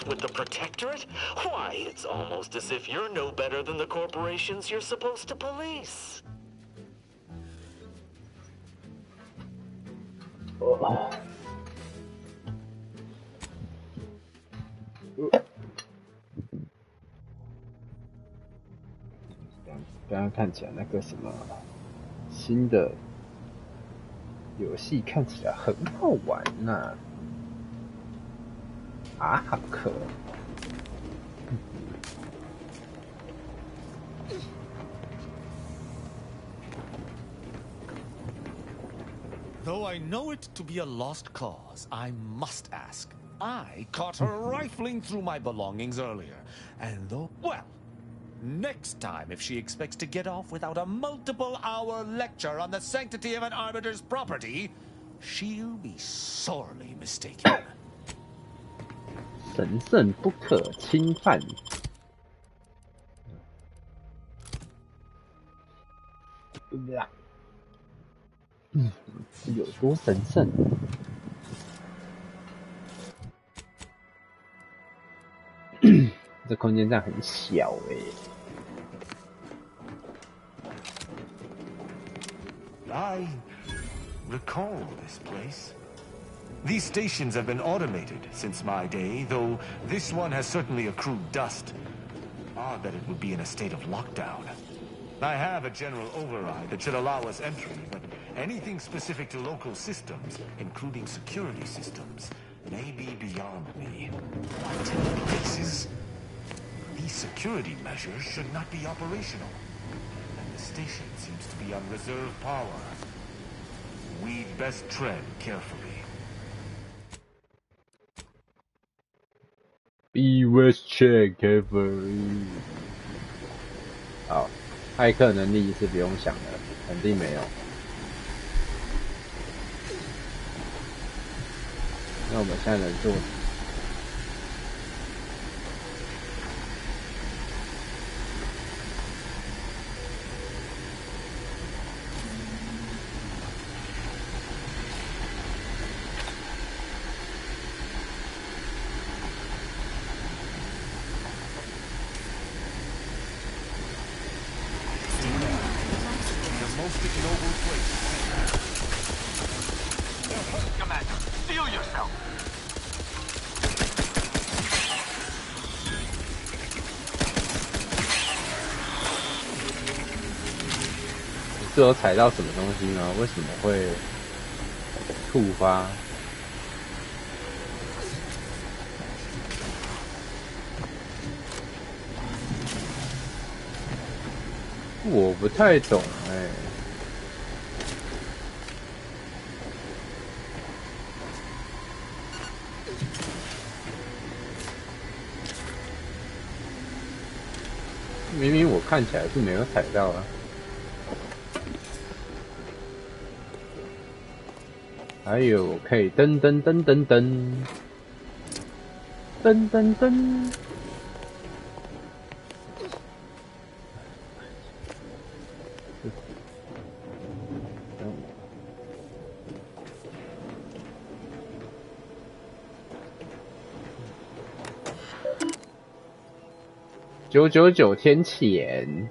with the Protectorate? Why, it's almost as if you're no better than the corporations you're supposed to police.刚刚看起来那个什么新的游戏看起来很好玩呐、啊，好渴。Though I know it to be a lost cause, I must ask. I caught her rifling through my belongings earlier, and though, well, next time if she expects to get off without a multiple-hour lecture on the sanctity of an arbiter's property, she'll be sorely mistaken. 神圣不可侵犯。有多神圣？这空间站很小I recall this place. These stations have been automated since my day, though this one has certainly accrued dust. Odd that it would be in a state of lockdown. I have a general override that should allow us entry, but anything specific to local systems, including security systems, may be beyond me. What in the places? These security measures should not be operational. And the station seems to be on reserve power. We'd best tread carefully. Be with check carefully. 好，骇客能力是不用想的，肯定没有。那我们现在能做？是有踩到什么东西吗？为什么会触发？我不太懂明明我看起来是没有踩到啊。还有可以噔噔噔噔噔噔噔噔。999天前。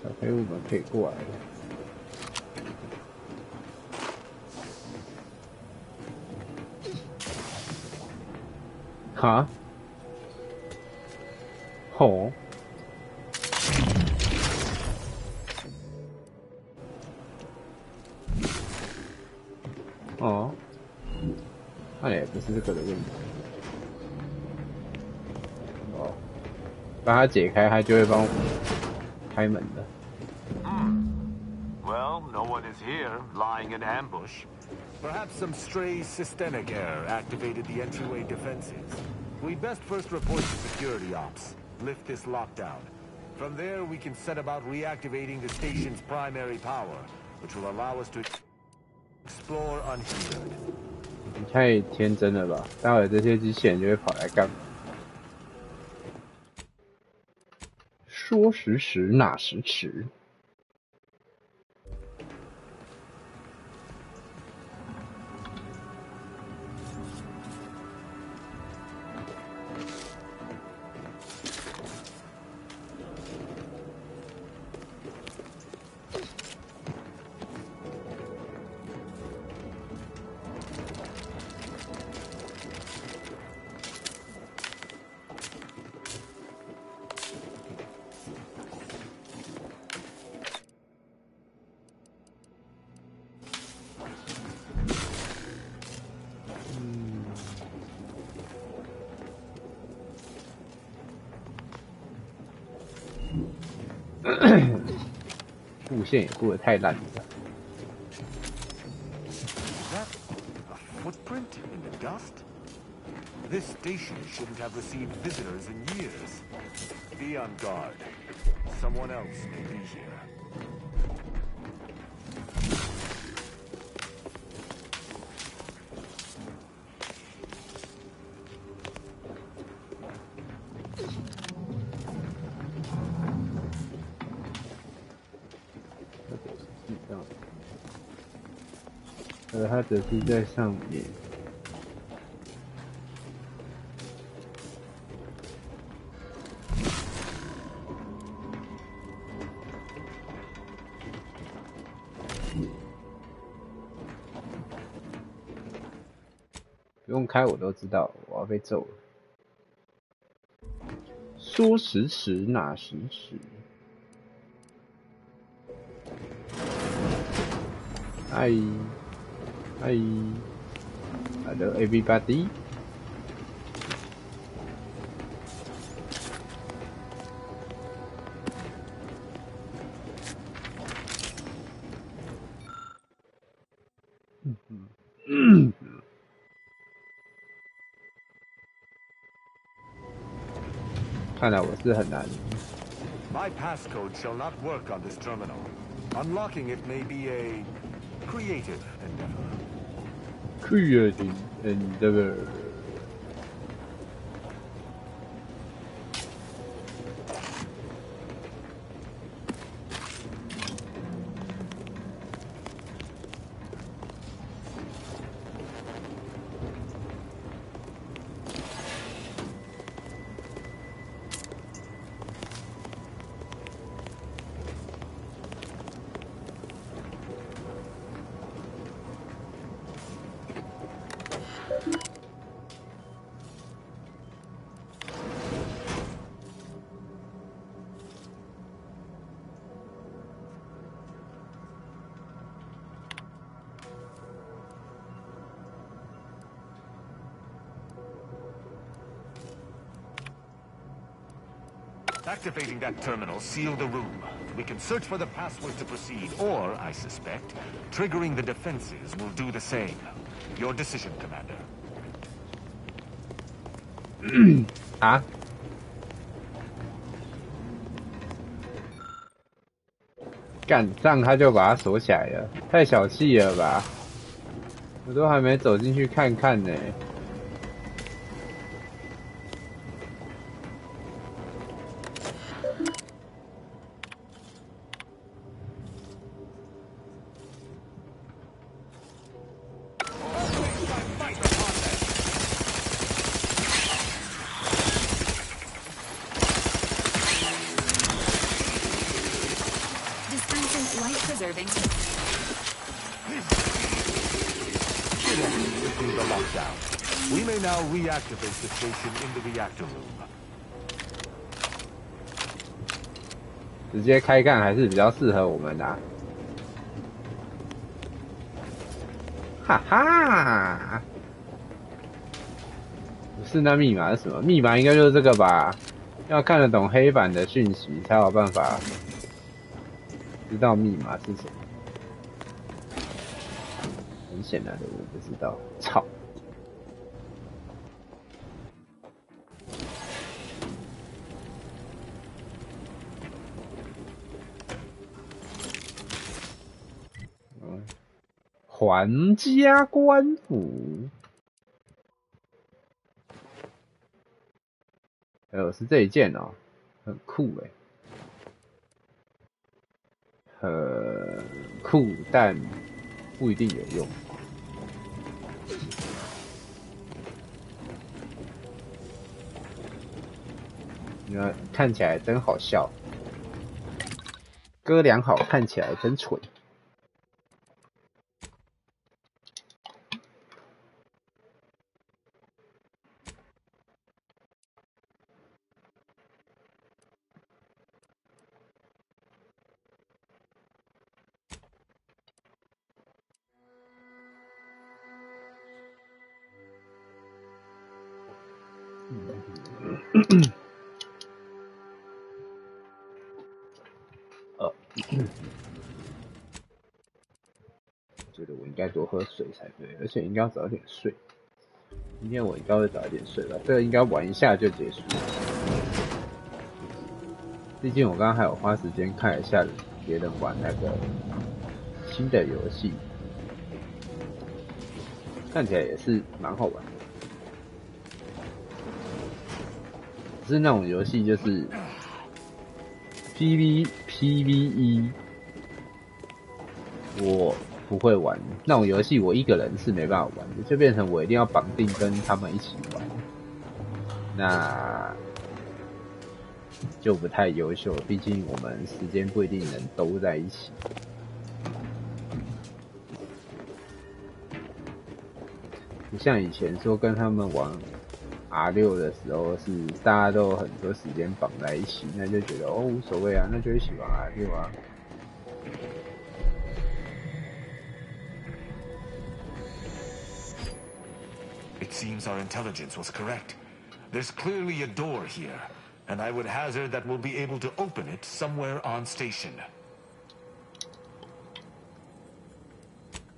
小废物们可以过来了。哈？吼？哦，那也不是这个的问题。哦，把它解开，它就会帮我开门的。Well, no one is here, lying in ambush. Perhaps some stray systemic error activated the entryway defenses. We'd best first report to security ops, lift this lockdown. From there, we can set about reactivating the station's primary power, which will allow us to explore unhindered. 你太天真了吧！待会这些机器人就会跑来干嘛？说时迟，那时迟。布线也布得太烂了。Is that a footprint in the dust? This station shouldn't have received visitors in years. Be on guard. Someone else may be here.它只是在上面。不用开我都知道，我要被揍了。说时迟，那时迟。Hello everybody. Mm-hmm. 看来我是很难。My passcode shall not work on this terminal. Unlocking it may be a creative endeavor. Creative endeavor. ，Activating that terminal sealed the room. We can search for the password to proceed, or, I suspect, triggering the defenses will do the same. Your decision, Commander. 啊？干上他就把它锁起来了，太小气了吧！我都还没走进去看看呢。We may now reactivate the station in the reactor room. 直接开干还是比较适合我们的啊。哈哈！不是，那密码是什么？密码应该就是这个吧？要看得懂黑板的讯息，才有办法知道密码是什么。很显然的，我不知道。操！皇家官府。是这一件哦，很酷诶，很酷，但不一定有用。你看，看起来真好笑，歌良好，看起来真蠢。觉得我应该多喝水才对，而且应该要早点睡。今天我应该会早一点睡吧，这个应该玩一下就结束了。毕竟我刚刚还有花时间看一下别人玩那个新的游戏，看起来也是蛮好玩的。只是那种游戏就是 PVE， 我不会玩那种游戏，我一个人是没办法玩的，就变成我一定要绑定跟他们一起玩，那就不太优秀。毕竟我们时间不一定能都在一起。不像以前说跟他们玩 R6 的时候，是大家都有很多时间绑在一起，那就觉得哦无所谓啊，那就一起玩 R6 啊。It seems our intelligence was correct. There's clearly a door here, and I would hazard that we'll be able to open it somewhere on station.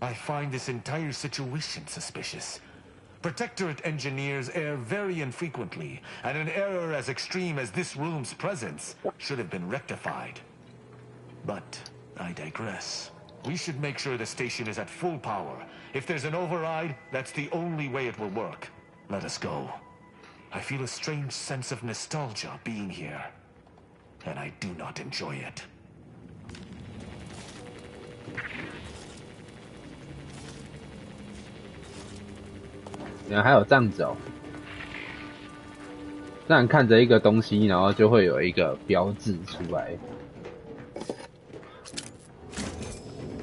I find this entire situation suspicious. Protectorate engineers err very infrequently, and an error as extreme as this room's presence should have been rectified. But I digress. We should make sure the station is at full power. If there's an override, that's the only way it will work. Let us go. I feel a strange sense of nostalgia being here, and I do not enjoy it. 原来还有这样子哦！这样看着一个东西，然后就会有一个标志出来，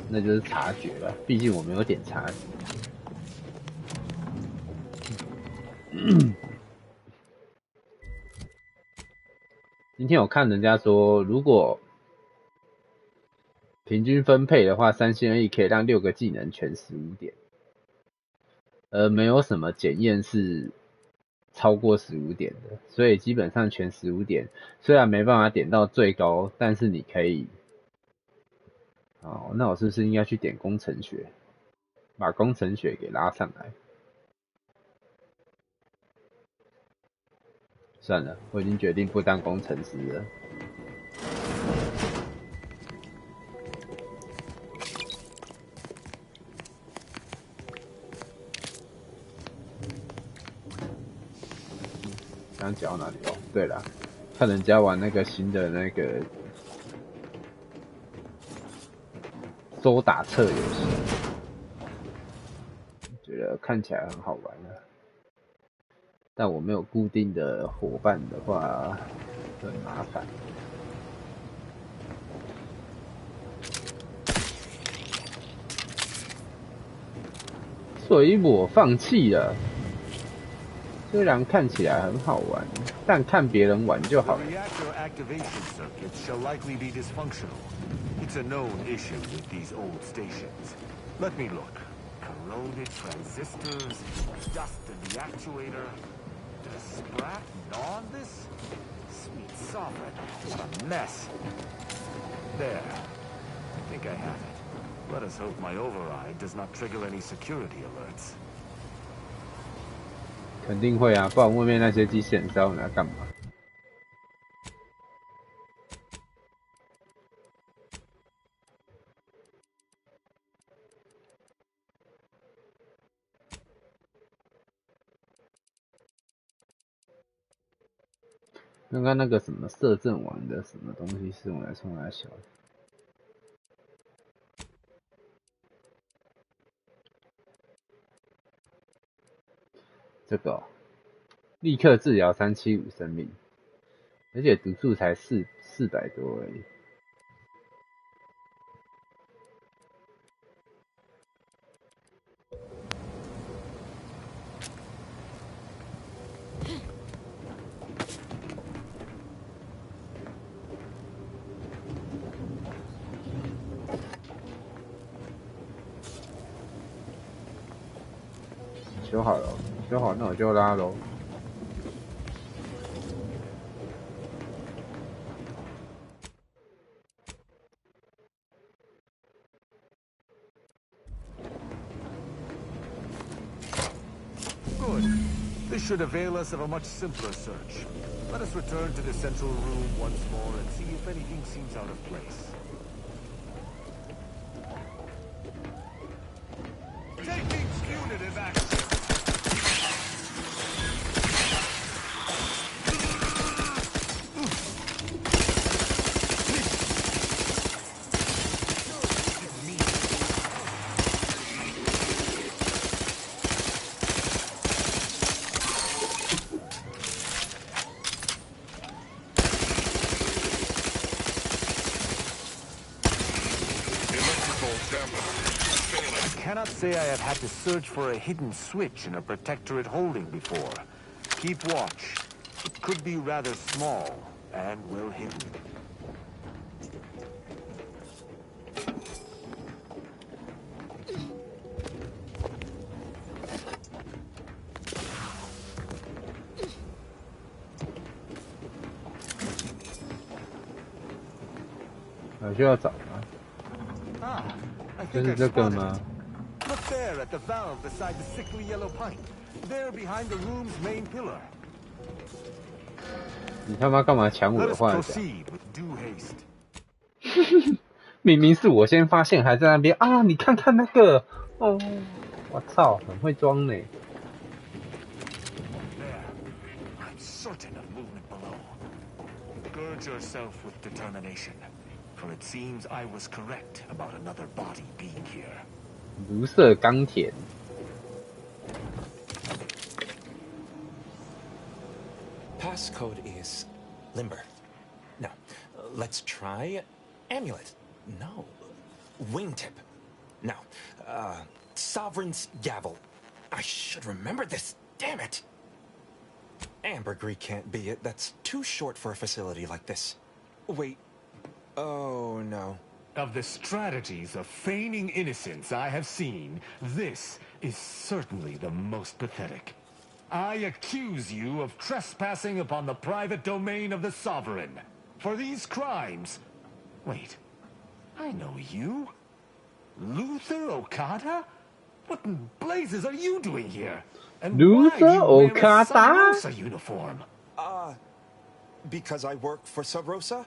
那就是察觉了。毕竟我没有点察觉。今天我看人家说，如果平均分配的话，3星而已可以让6个技能全15点。没有什么检验是超过15点的，所以基本上全15点，虽然没办法点到最高，但是你可以。哦，那我是不是应该去点工程学，把工程学给拉上来？算了，我已经决定不当工程师了。刚讲到哪里哦？对了，看人家玩那个新的那个搜打策游戏，觉得看起来很好玩啊。但我没有固定的伙伴的话，很麻烦。所以我放弃了。虽然看起来很好玩，但看别人玩就好了。Reactor activation circuits shall likely be dysfunctional. It's a known issue with these old stations. Let me look. Corroded transistors, dust in the actuator. Does Sprat gnaw on this? Sweet sovereign, what a mess. There. I think I have it. Let us hope my override does not trigger any security alerts. 肯定会啊，不然外面那些机器人是要拿来干嘛？刚刚那个什么摄政王的什么东西是用来冲他小的？这个、哦、立刻治疗375生命，而且毒素才400多而已。修好了，修好，那我就拉喽。Good. This should avail us of a much simpler search. Let us return to the central room once more and see if anything seems out of place. Taking punitive action. I cannot say I have had to search for a hidden switch in a protectorate holding before. Keep watch. It could be rather small and well hidden. I think I've spotted it. Look there at the valve beside the sickly yellow pipe. There behind the room's main pillar. 你他妈干嘛抢我 Let 的 us 话讲？ proceed with due haste. 明明是我先发现，还在那边啊！你看看那个，哦，我操，很会装呢。There. I'm certain of movement below. Gird yourself with determination, for it seems I was correct about another body being here. 卢瑟钢铁。Passcode is limber. No, let's try amulet. No, wingtip. No, sovereign's gavel. I should remember this. Damn it. Ambergris can't be it. That's too short for a facility like this. Wait. Oh no. Of the strategies of feigning innocence I have seen, this is certainly the most pathetic. I accuse you of trespassing upon the private domain of the Sovereign. For these crimes... Wait, I know you. Luther Okada? What in blazes are you doing here? And Luther why do you wear Okada? a Sub Rosa uniform? Because I work for Sub Rosa?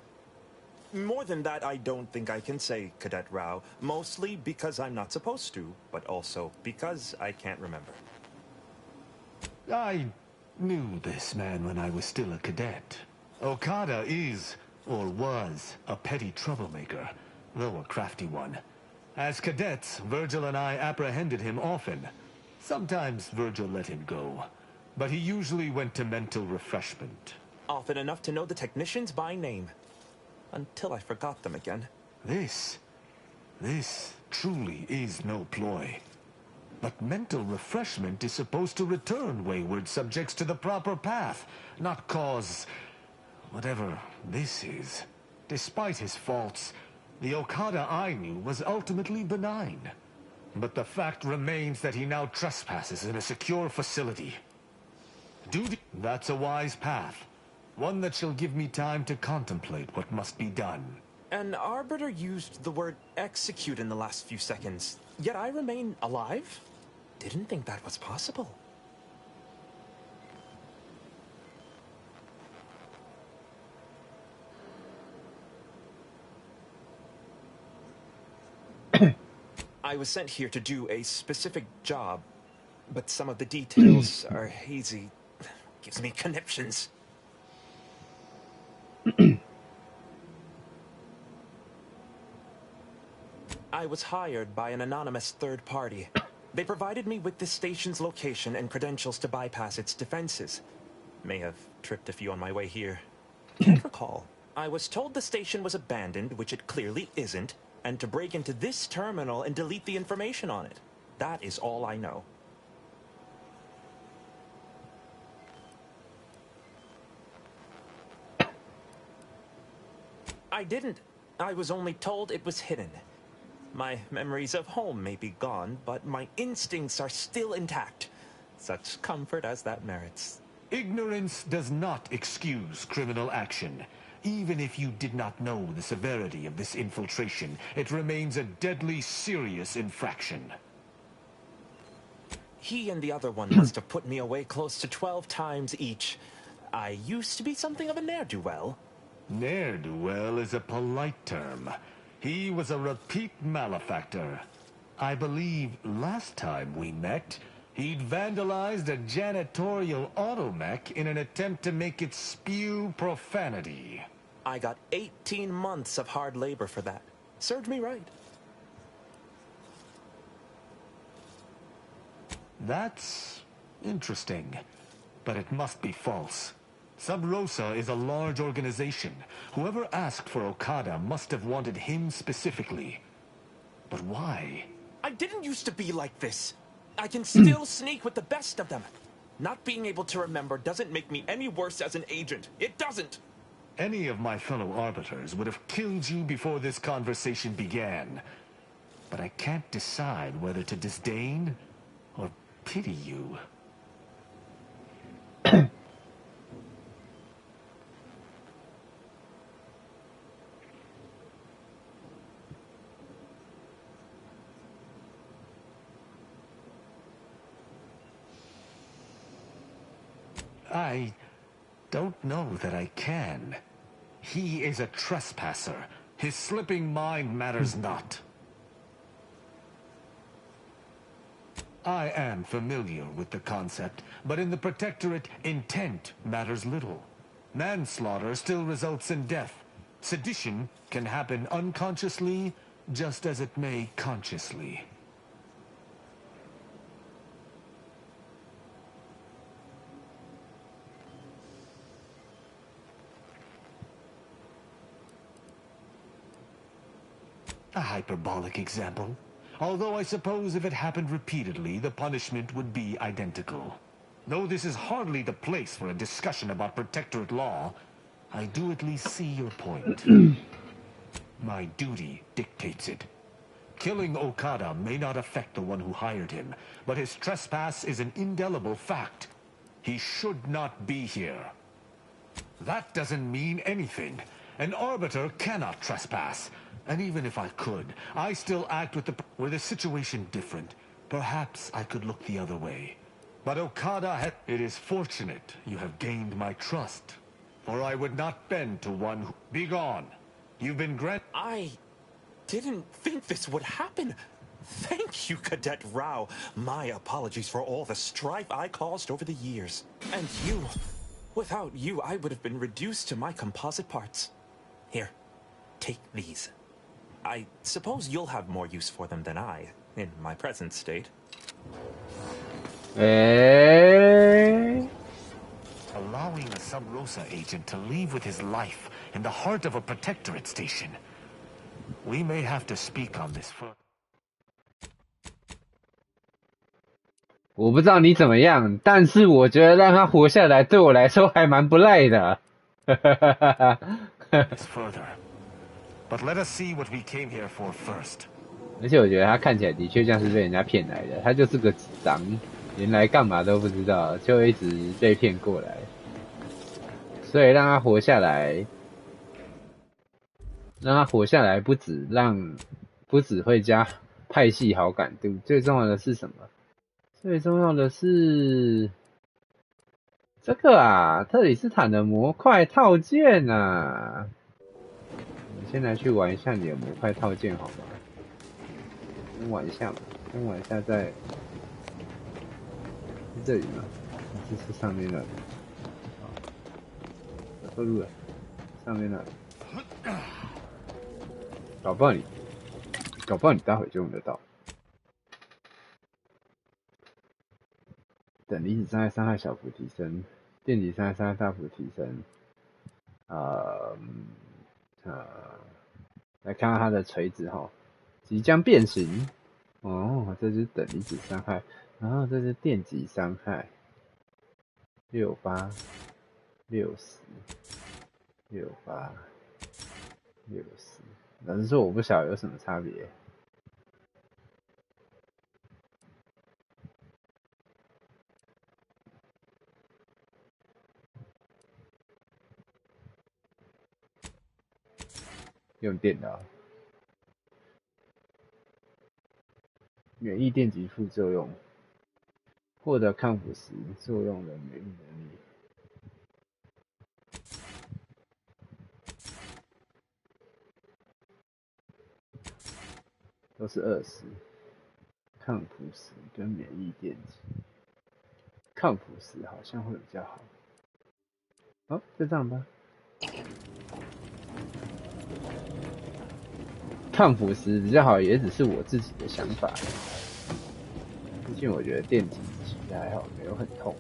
More than that, I don't think I can say, Cadet Rao. Mostly because I'm not supposed to, but also because I can't remember. I knew this man when I was still a cadet. Okada is, or was, a petty troublemaker, though a crafty one. As cadets, Virgil and I apprehended him often. Sometimes Virgil let him go, but he usually went to mental refreshment. Often enough to know the technicians by name. Until I forgot them again. This truly is no ploy. But mental refreshment is supposed to return wayward subjects to the proper path, not cause... whatever this is. Despite his faults, the Okada I knew was ultimately benign. But the fact remains that he now trespasses in a secure facility. Duty, that's a wise path. One that shall give me time to contemplate what must be done. An arbiter used the word execute in the last few seconds, yet I remain alive? Didn't think that was possible. I was sent here to do a specific job, but some of the details are hazy. Gives me conniptions. I was hired by an anonymous third party. They provided me with the station's location and credentials to bypass its defenses. May have tripped a few on my way here. Can't recall. I was told the station was abandoned, which it clearly isn't, and to break into this terminal and delete the information on it. That is all I know. I didn't. I was only told it was hidden. My memories of home may be gone, but my instincts are still intact. Such comfort as that merits. Ignorance does not excuse criminal action. Even if you did not know the severity of this infiltration, it remains a deadly serious infraction. He and the other one must have put me away close to 12 times each. I used to be something of a ne'er-do-well. Ne'er-do-well is a polite term. He was a repeat malefactor. I believe last time we met, he'd vandalized a janitorial automech in an attempt to make it spew profanity. I got 18 months of hard labor for that. Served me right. That's interesting, but it must be false. Sub Rosa is a large organization. Whoever asked for Okada must have wanted him specifically. But why? I didn't used to be like this. I can still sneak with the best of them. Not being able to remember doesn't make me any worse as an agent. It doesn't. Any of my fellow arbiters would have killed you before this conversation began. But I can't decide whether to disdain or pity you. I don't know that I can. He is a trespasser. His slipping mind matters not. I am familiar with the concept, but in the Protectorate, intent matters little. Manslaughter still results in death. Sedition can happen unconsciously, just as it may consciously. A hyperbolic example. Although I suppose if it happened repeatedly, the punishment would be identical. Though this is hardly the place for a discussion about Protectorate law, I do at least see your point. My duty dictates it. Killing Okada may not affect the one who hired him, but his trespass is an indelible fact. He should not be here. That doesn't mean anything. An arbiter cannot trespass. And even if I could, I still act with were the situation different. Perhaps I could look the other way. But Okada it is fortunate you have gained my trust. For I would not bend to one who... Be gone. You've been I didn't think this would happen. Thank you, Cadet Rao. My apologies for all the strife I caused over the years. And you. Without you, I would have been reduced to my composite parts. Here, take these. I suppose you'll have more use for them than I, in my present state. Allowing a Sub Rosa agent to leave with his life in the heart of a Protectorate station. We may have to speak on this further. 我不知道你怎么样，但是我觉得让他活下来对我来说还蛮不赖的。further. But let us see what we came here for first. 而且我觉得他看起来的确像是被人家骗来的，他就是个智障，连来干嘛都不知道，就一直被骗过来。所以让他活下来，不止会加派系好感度，最重要的是什么？最重要的是这个啊，特里斯坦的模块套件啊。你先来去玩一下你的模块套件好吗？先玩一下嘛，先玩一下再是这里吗？还是上面那里？错路了，上面那里。找不到你。搞不好你待会就用得到。等离子伤害小幅提升，电击伤害大幅提升。来看看它的锤子哈，即将变形。哦，这是等离子伤害，然后这是电击伤害，68、60、68、60。老实说，我不晓得有什么差别。用电的、免疫电击副作用，获得抗腐蚀作用的免疫能力。都是20，抗腐蚀跟免疫电击，抗腐蚀好像会比较好。好，就这样吧。抗腐蚀比较好，也只是我自己的想法。毕竟我觉得电击其实还好，没有很痛。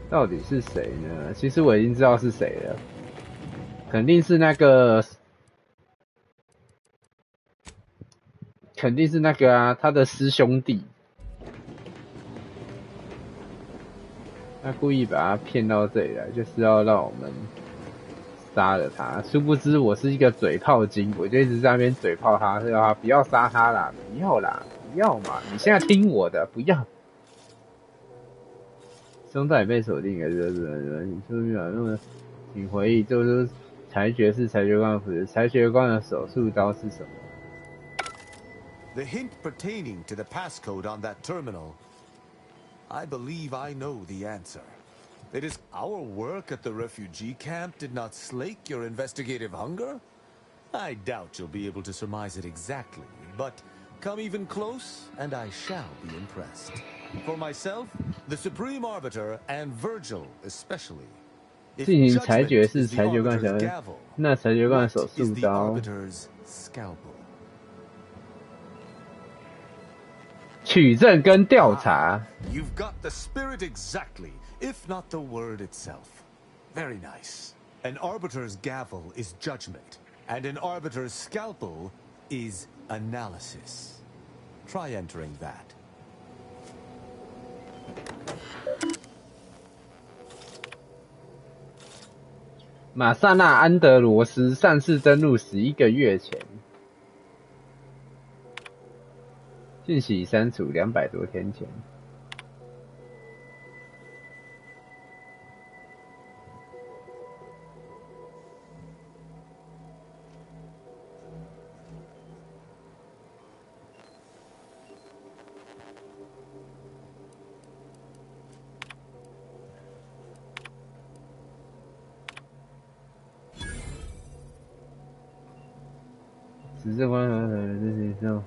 到底是谁呢？其实我已经知道是谁了，肯定是那个啊，他的师兄弟。他故意把他骗到这里来，就是要让我们杀了他。殊不知我是一个嘴炮精，我就一直在那边嘴炮他，说他不要杀他啦，不要啦，不要嘛！你现在听我的，不要。兄弟被锁定了，你是不是有那么请回忆？就是裁决是裁决官的裁决官的手术刀是什么 The hint pertaining to the passcode on that terminal. I believe I know the answer. It is our work at the refugee camp did not slake your investigative hunger? I doubt you'll be able to surmise it exactly, but come even close, and I shall be impressed. For myself, the Supreme Arbiter, and Virgil especially. 进行裁决是裁决官想要，那裁决官的手术刀。取证跟调查。You've got the spirit exactly, if not the word itself. Very nice. An arbiter's gavel is judgment, and an arbiter's scalpel is analysis. Try entering that. 马萨纳安德罗斯上次登陆11个月前。信息已删除200多天前。执政官这些之后。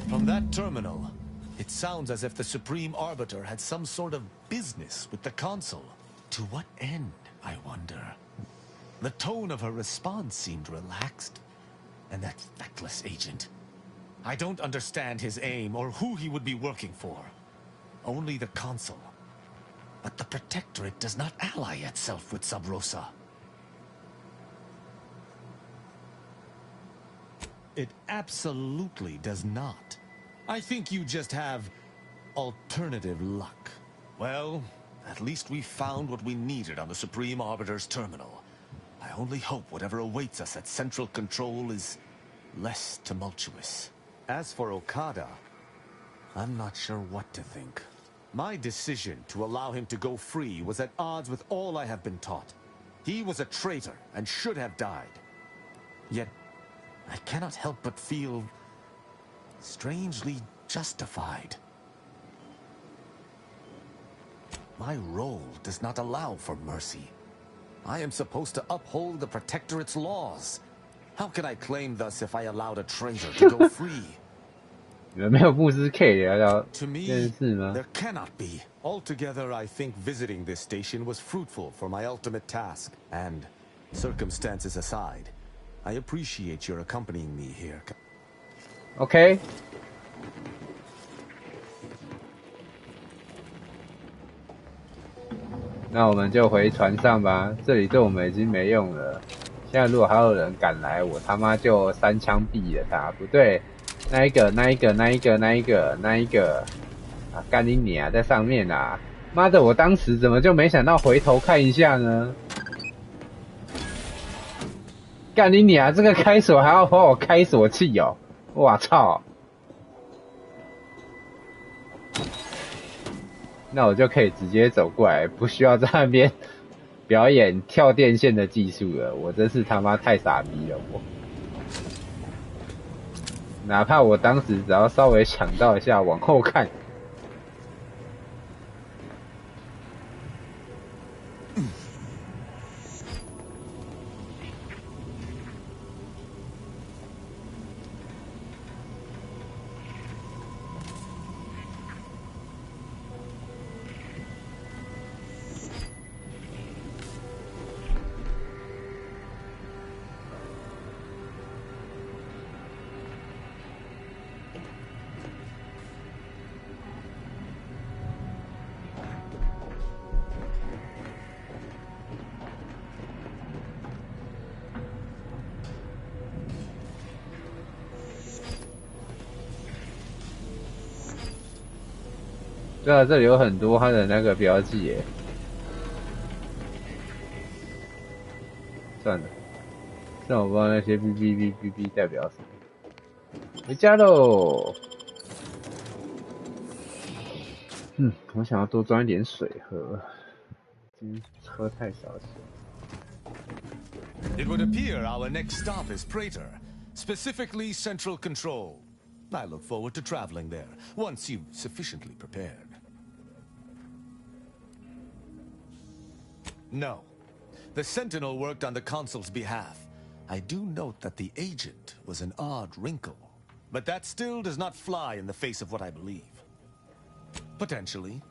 From that terminal, it sounds as if the Supreme Arbiter had some sort of business with the Consul. To what end, I wonder? The tone of her response seemed relaxed. And that feckless agent. I don't understand his aim or who he would be working for. Only the Consul. But the Protectorate does not ally itself with Sub Rosa. It absolutely does not. I think you just have alternative luck. Well, at least we found what we needed on the Supreme Arbiter's terminal. I only hope whatever awaits us at Central Control is less tumultuous. As for Okada, I'm not sure what to think. My decision to allow him to go free was at odds with all I have been taught. He was a traitor and should have died. Yet, I cannot help but feel strangely justified. My role does not allow for mercy. I am supposed to uphold the Protectorate's laws. How can I claim thus if I allowed a traitor to go free? 你们没有牧师 K 聊聊 To 这 me, 件事吗？ there cannot be. Altogether, I think visiting this station was fruitful for my ultimate task. And, circumstances aside, I appreciate your accompanying me here. OK， 那我们就回船上吧。这里对我们已经没用了。现在如果还有人敢来，我他妈就3枪毙了他。不对，那一个啊！干你娘，在上面啊！妈的，我当时怎么就没想到回头看一下呢？干你娘！这个开锁还要帮我开锁器哦！我操！那我就可以直接走过来，不需要在那边表演跳电线的技术了。我真是他妈太傻逼了！我，哪怕我当时只要稍微想到一下往后看。对啊，这里有很多它的那个标记耶。算了，但我不知道那些 B 代表什么。回家喽。我想要多装一点水喝，今天喝太少水。It would appear our next stop is Praetor, specifically Central Control. I look forward to traveling there, once you've sufficiently prepared. No. The Sentinel worked on the Consul's behalf. I do note that the agent was an odd wrinkle. But that still does not fly in the face of what I believe. Potentially.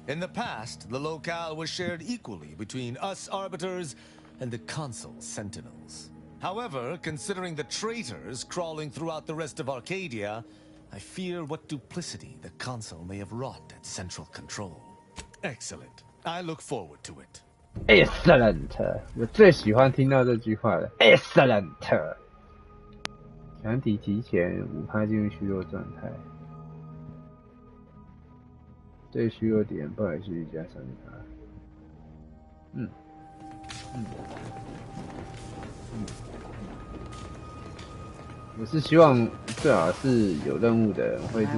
In the past, the locale was shared equally between us Arbiters and the Consul's Sentinels. However, considering the traitors crawling throughout the rest of Arcadia, I fear what duplicity the Consul may have wrought at Central Control. Excellent. I look forward to it. Excellent！ 我最喜欢听到这句话了。Excellent！ 强体提前5%进入虚弱状态，对虚弱点暴力数加3%。我是希望最好是有任务的人会是。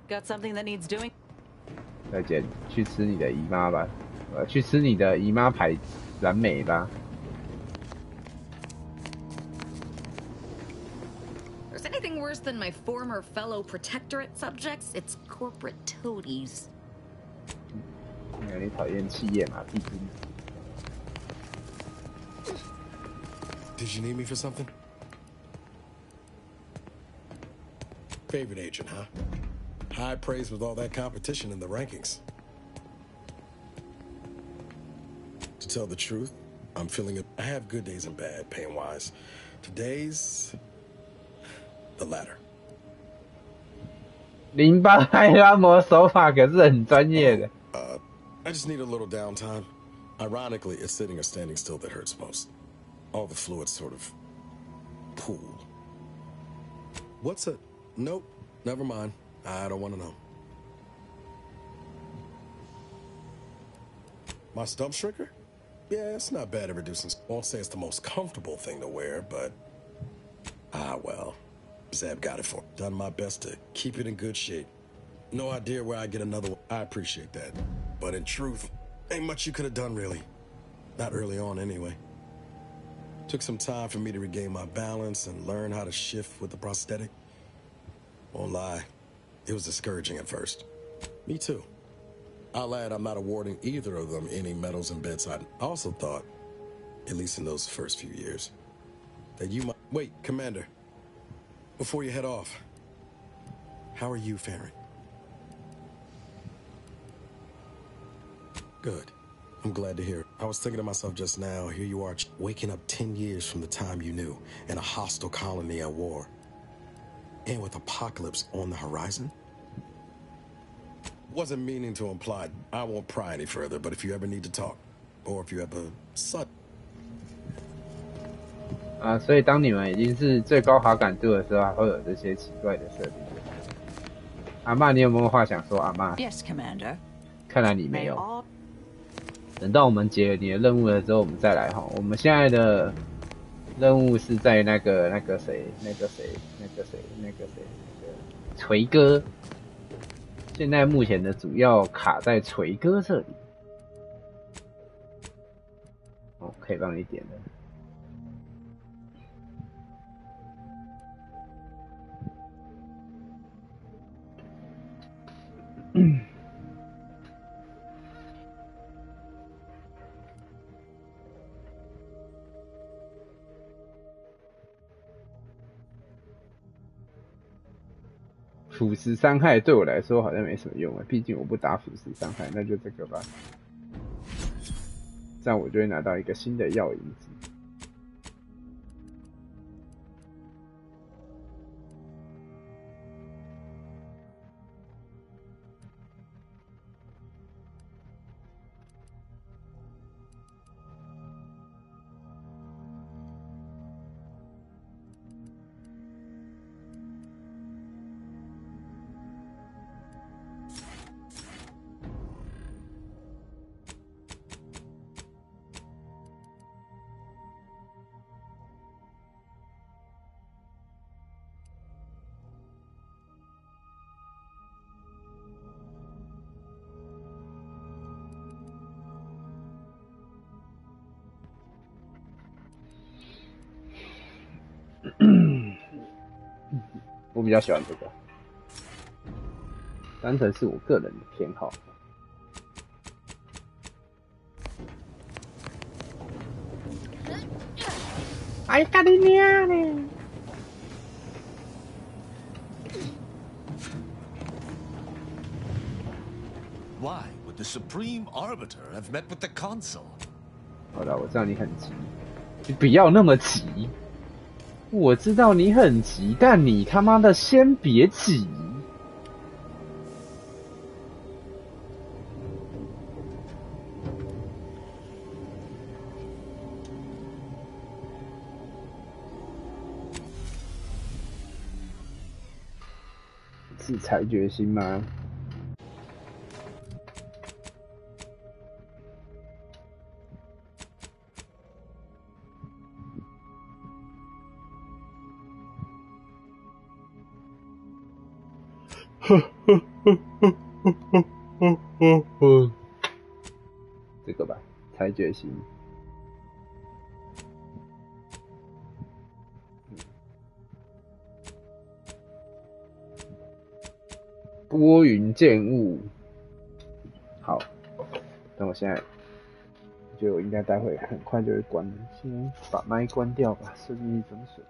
Got something that needs doing? 再见，去吃你的姨妈吧。去吃你的姨妈牌蓝莓吧。There's anything worse than my former fellow Protectorate subjects? It's corporate toadies. 你讨厌企业嘛，屁股。Did you need me for something? Favorite agent, huh? High praise with all that competition in the rankings. To tell the truth, I'm feeling it. I have good days and bad, pain-wise. Today's the latter. 淋巴按摩手法可是很专业的。I just need a little downtime. Ironically, it's sitting or standing still that hurts most. All the fluids sort of pool. What's a... Nope, never mind. I don't want to know. My stump shrinker? Yeah, it's not bad at reducing. Won't say it's the most comfortable thing to wear, but... well. Zeb got it for me. Done my best to keep it in good shape. No idea where I get another one. I appreciate that. But in truth, ain't much you could have done, really. Not early on, anyway. Took some time for me to regain my balance and learn how to shift with the prosthetic. Won't lie, it was discouraging at first. Me too. I'll add I'm not awarding either of them any medals and bedside. I also thought, at least in those first few years, that you might... Wait, Commander. Before you head off, how are you faring? Good. I'm glad to hear it. I was thinking to myself just now, here you are, waking up 10 years from the time you knew, in a hostile colony at war. And with apocalypse on the horizon? Wasn't meaning to imply, I won't pry any further, but if you ever need to talk, or if you have a sudden... 所以当你们已经是最高好感度的时候，还会有这些奇怪的设定。阿嬷，你有没有话想说？阿嬷 Yes, Commander. 看来你没有。等到我们解了你的任务了之后，我们再来哈。我们现在的任务是在那个锤哥。现在目前的主要卡在锤哥这里。哦，可以帮你点了。腐蚀伤害对我来说好像没什么用啊，毕竟我不打腐蚀伤害，那就这个吧。这样我就会拿到一个新的药引子。我比较喜欢这个，单纯是我个人的偏好。哎，干你娘嘞！ Why would the Supreme Arbiter have met with the Consul? 好了，我知道你很急，你不要那么急。我知道你很急，但你他妈的先别急。是裁决心吗？这个吧，裁决心。拨云见雾。好，但我现在觉得我应该待会很快就会关了，先把麦关掉吧，顺利增水。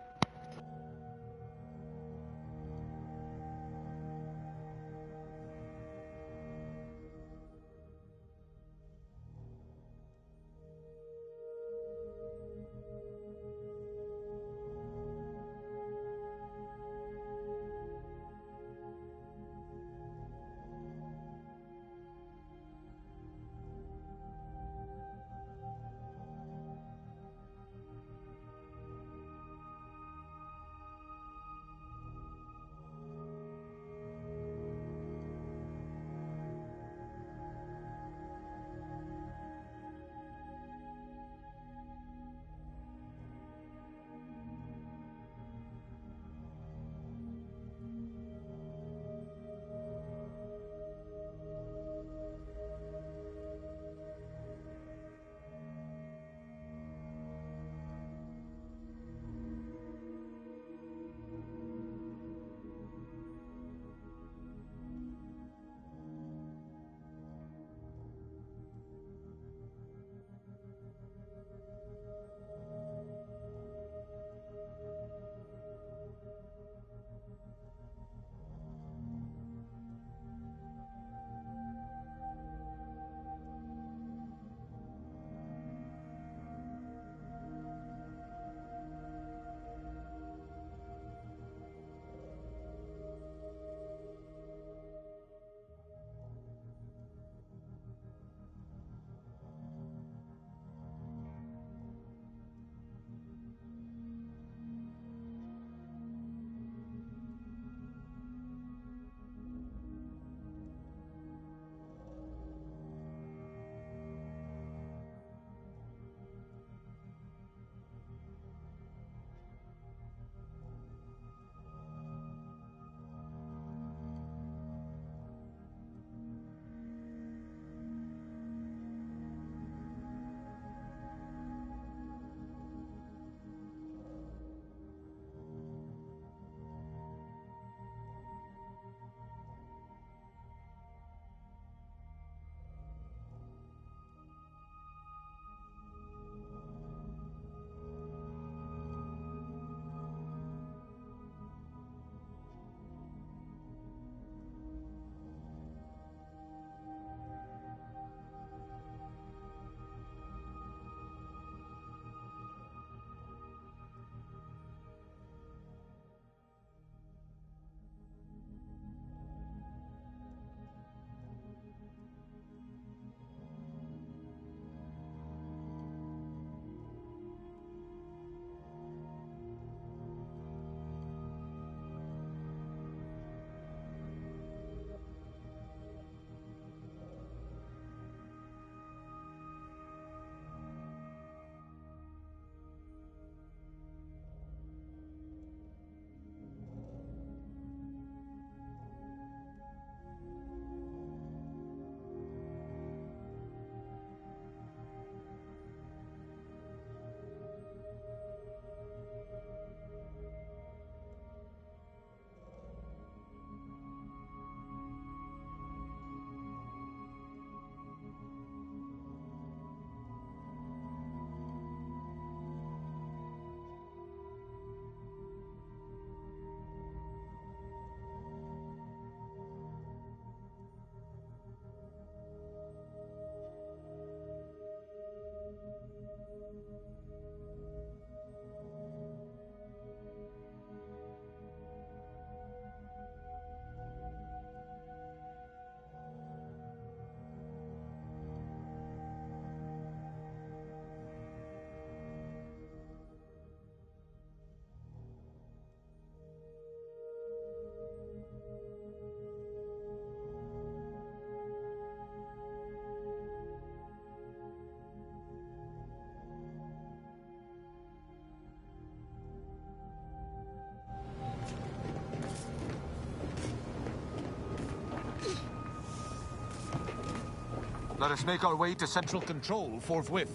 Let us make our way to Central Control forthwith.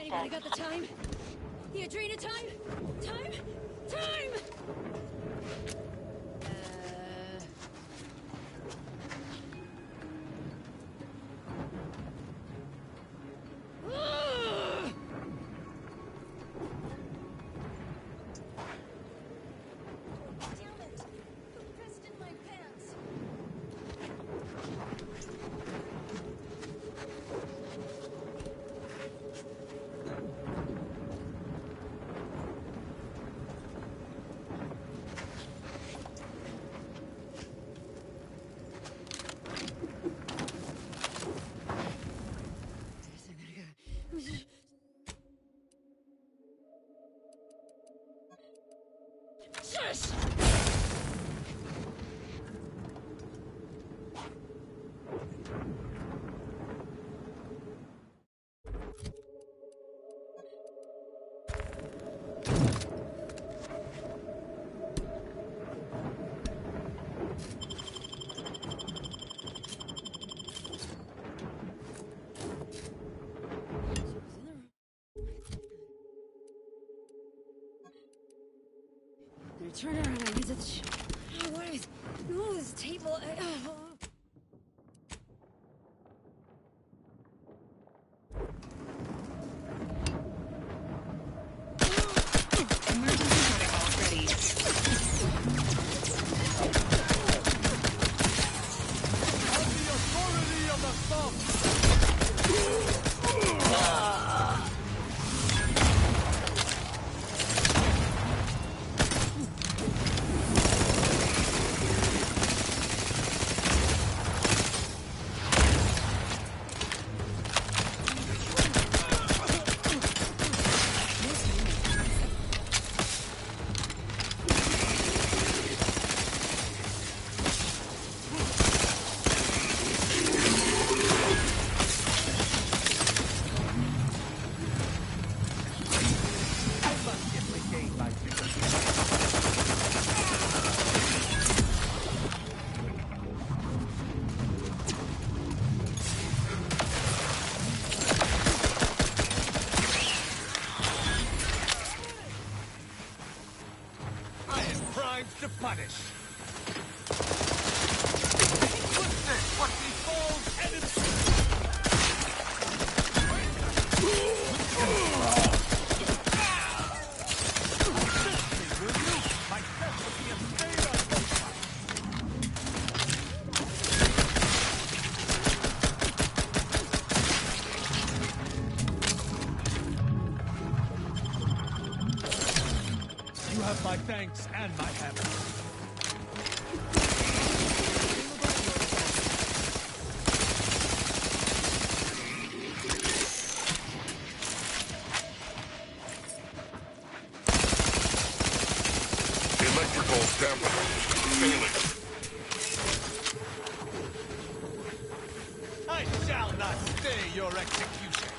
Anybody got the time? The Adrena time? Time? Time! Damn it! Who pissed in my pants? Shush! Turn around and use it. What is? No, this table. To punish. What befalls enemies? My death will be a favor. You have my thanks and my hammer. Electrical dampener failing. I shall not stay your execution.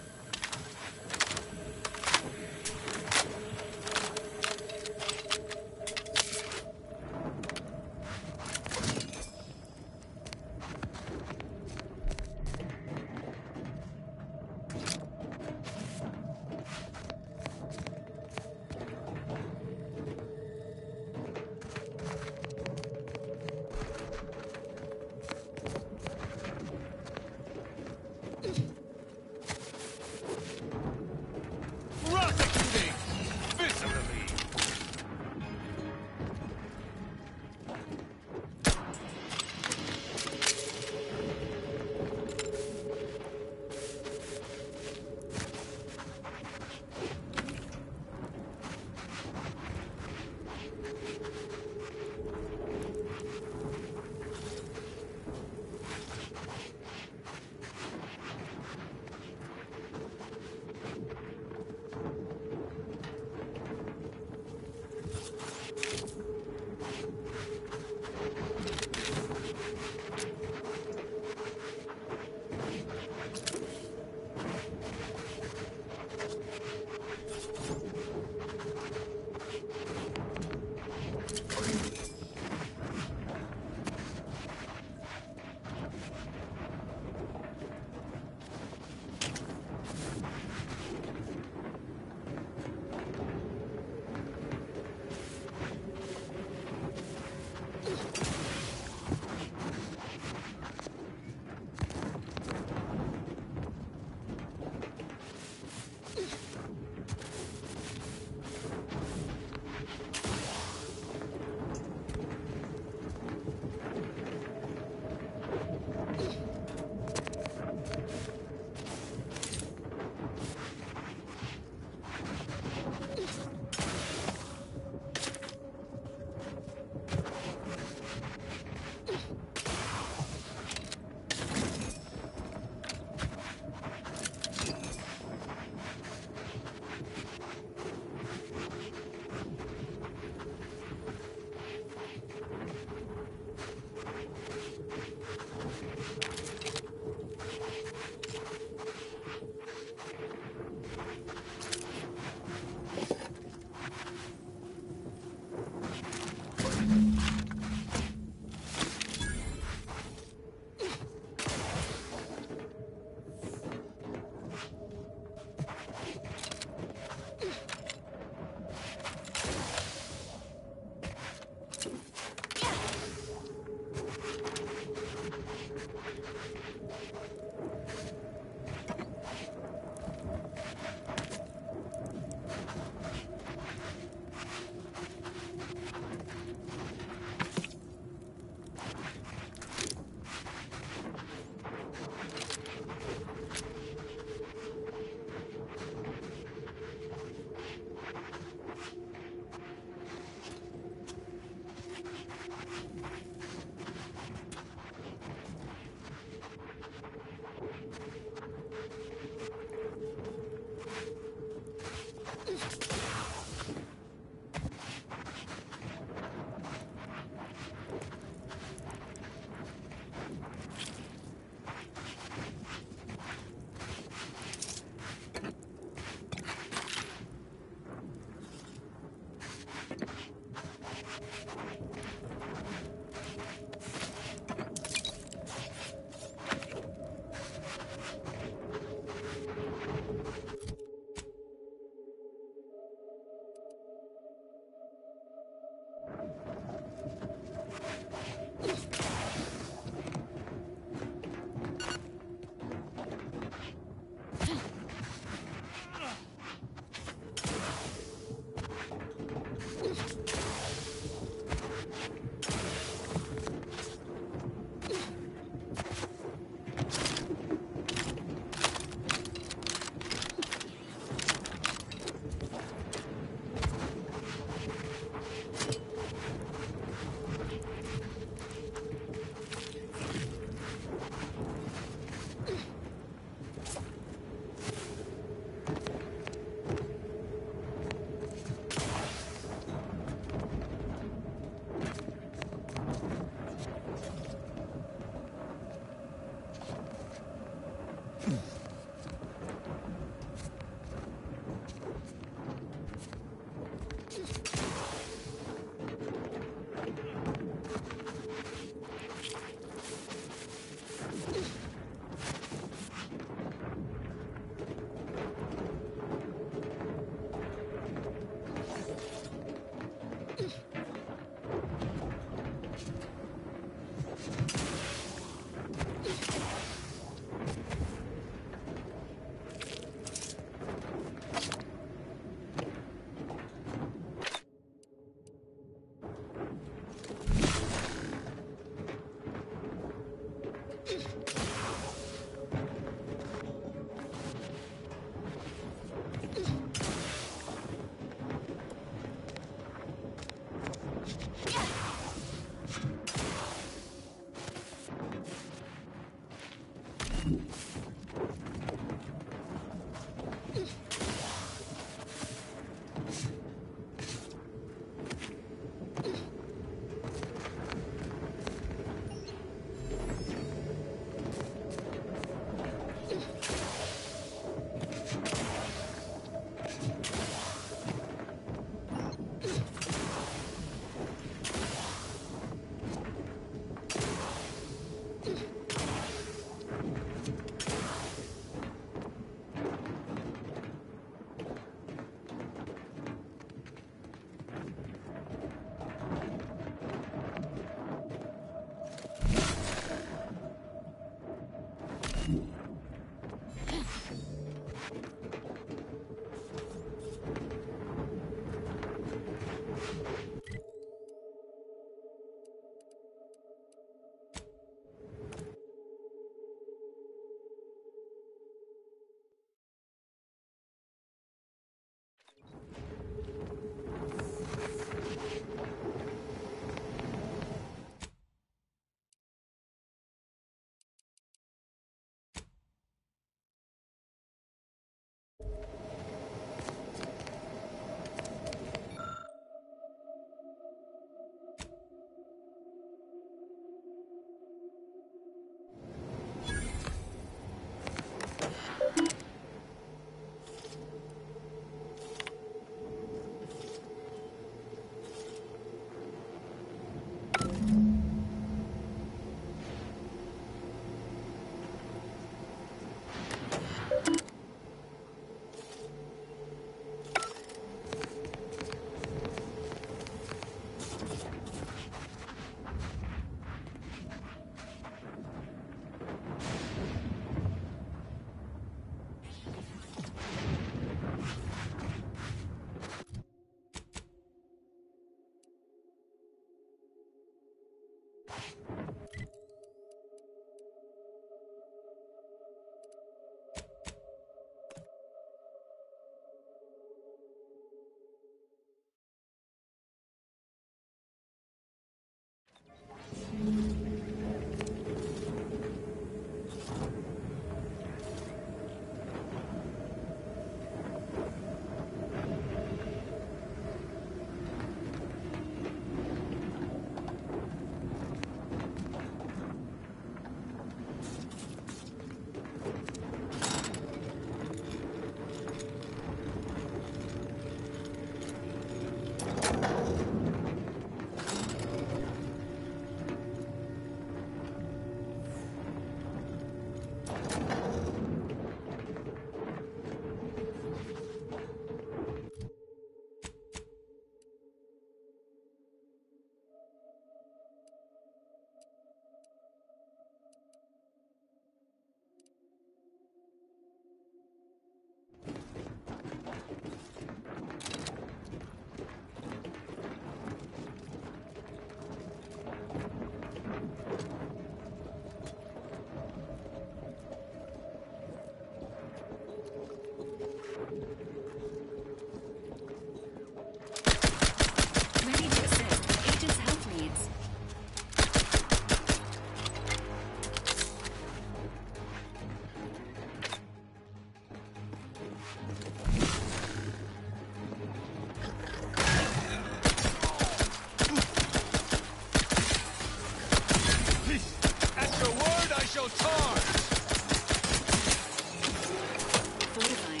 Fortifying.